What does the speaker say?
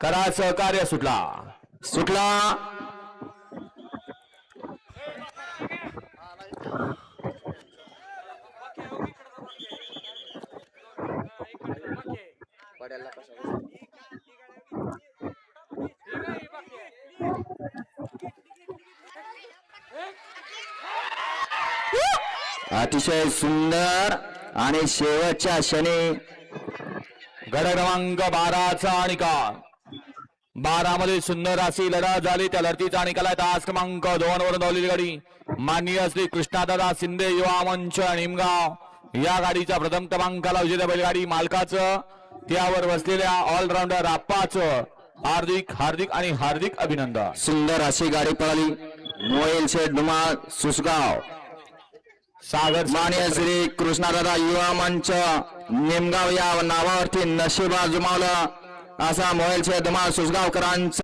करा सहकार्य. सुटला सुटला. अतिशय सुंदर आणि शेवटच्या क्षणी गड क्रमांक 12चा निकाल. 12 मध्ये सुंदर अशी लढत झाली. त्या लढतीचा निकाल आहे तास क्रमांक 2 वरून धावलेली गाडी माननीय श्री कृष्णादादा शिंदे युवा मंच निमगाव. या गाडीच्या प्रथम क्रमांकाला विजेता बैलगाडी मालकाचं त्यावर बसलेल्या ऑलराऊंडर आप्पाचं हार्दिक हार्दिक आणि हार्दिक अभिनंदन. सुंदर अशी गाडी पळाली. मोबाईल शेठ धुमाळ सुसगाव. सागर माननीय श्री कृष्णादादा युवा मंच निमगाव या नावावरती नशीब आजमावलं असा मोबाईल शेठ धुमाळ सुसगावकरांचा